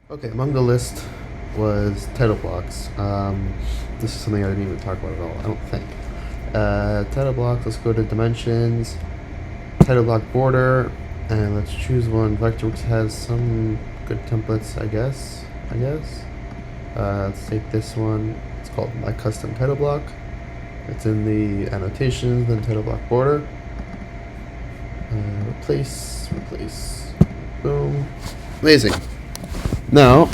Okay, among the list was title blocks. This is something I didn't even talk about at all, I don't think. Title blocks, let's go to dimensions, title block border, and let's choose one. Vectorworks has some good templates, I guess. Let's take this one. It's called My Custom Title Block. It's in the annotations, then title block border. Replace. Boom. Amazing. Now,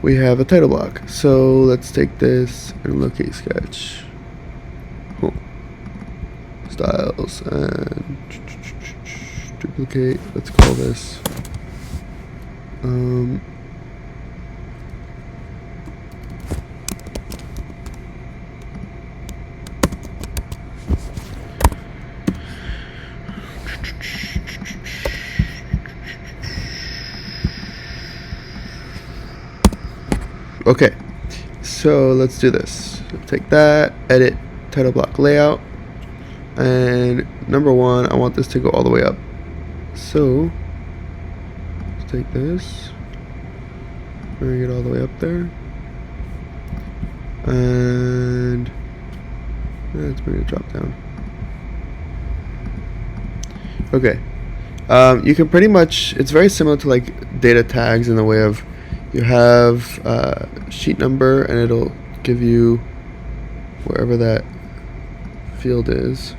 we have a title block. So let's take this and locate sketch. Oh. Styles and duplicate. Let's call this. Okay, so let's do this. Take that, edit title block layout, and number one, I want this to go all the way up. So let's take this, bring it all the way up there, and let's bring it drop down. Okay, you can pretty much, it's very similar to like data tags in the way of you have sheet number and it'll give you wherever that field is.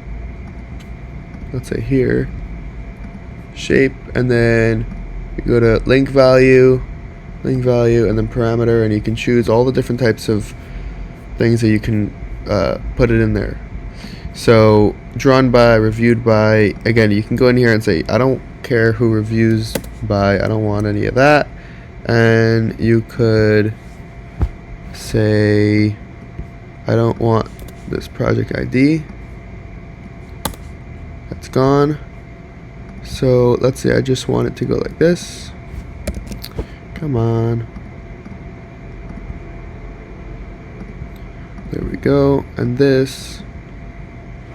Let's say here, shape, and then you go to link value, and then parameter, and you can choose all the different types of things that you can put it in there. So drawn by, reviewed by, again, you can go in here and say, I don't care who reviews by, I don't want any of that. And you could say, I don't want this project ID. That's gone. So let's say I just want it to go like this. Come on. There we go. And this,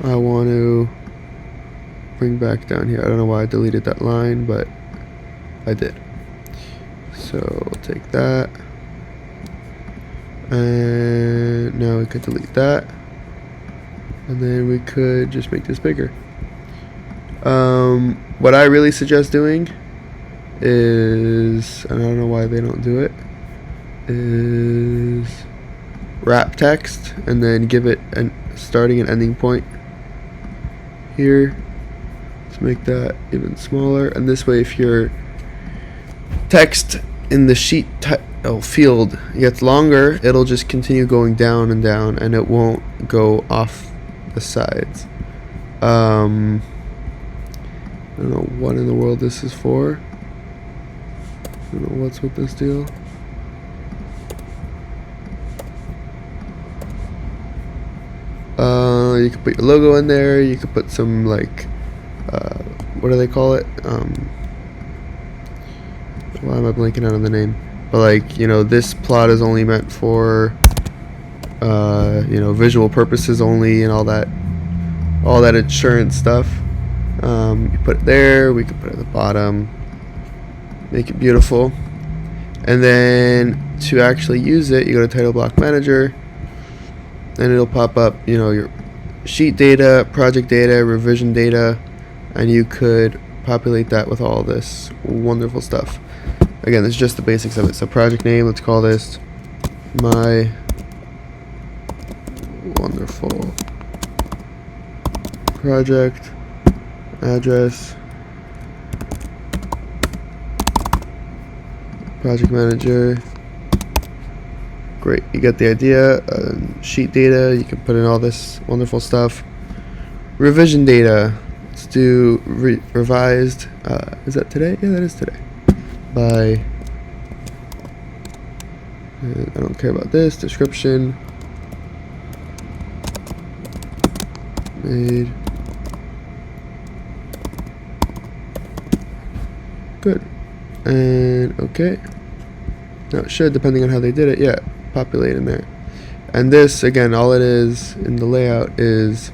I want to bring back down here. I don't know why I deleted that line, but I did. So we'll take that, and now we could delete that, and then we could just make this bigger. What I really suggest doing is, and I don't know why they don't do it, is wrap text and then give it a starting and ending point here. Let's make that even smaller, and this way if your text in the sheet field gets longer, it'll just continue going down and down, and it won't go off the sides. I don't know what in the world this is for. I don't know what's with this deal. You can put your logo in there. You could put some like, what do they call it? Why am I blanking out on the name? But like, you know, this plot is only meant for, you know, visual purposes only, and all that insurance stuff. You put it there. We could put it at the bottom. Make it beautiful. And then to actually use it, you go to Title Block Manager, and it'll pop up, you know, your sheet data, project data, revision data, and you could populate that with all this wonderful stuff. Again, this is just the basics of it. So project name, let's call this My Wonderful Project. Address, project manager. Great, you get the idea. Sheet data, you can put in all this wonderful stuff. Revision data, let's do revised. Is that today? Yeah, that is today. By, I don't care about this. Description, made. Good. And okay. Now it should, depending on how they did it, yeah, populate in there. And this, again, all it is in the layout is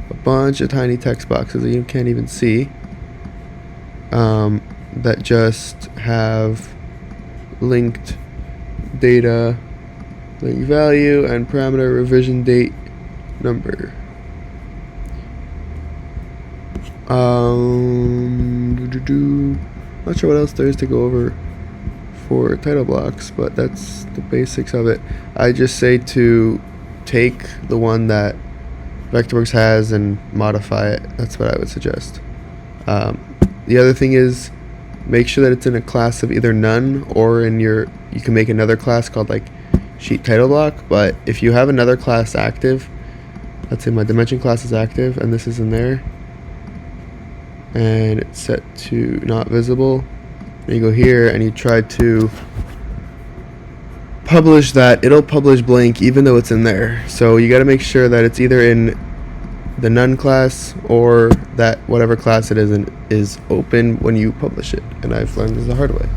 a bunch of tiny text boxes that you can't even see. that just have linked data, link value, and parameter revision date number. Not sure what else there is to go over for title blocks, but that's the basics of it. I just say to take the one that Vectorworks has and modify it. That's what I would suggest. The other thing is make sure that it's in a class of either none or in your, you can make another class called like sheet title block, but if you have another class active, let's say my dimension class is active and this is in there and it's set to not visible, and you go here and you try to publish that, it'll publish blank even though it's in there. So you got to make sure that it's either in the none class or that whatever class it is in is open when you publish it, and I've learned this the hard way.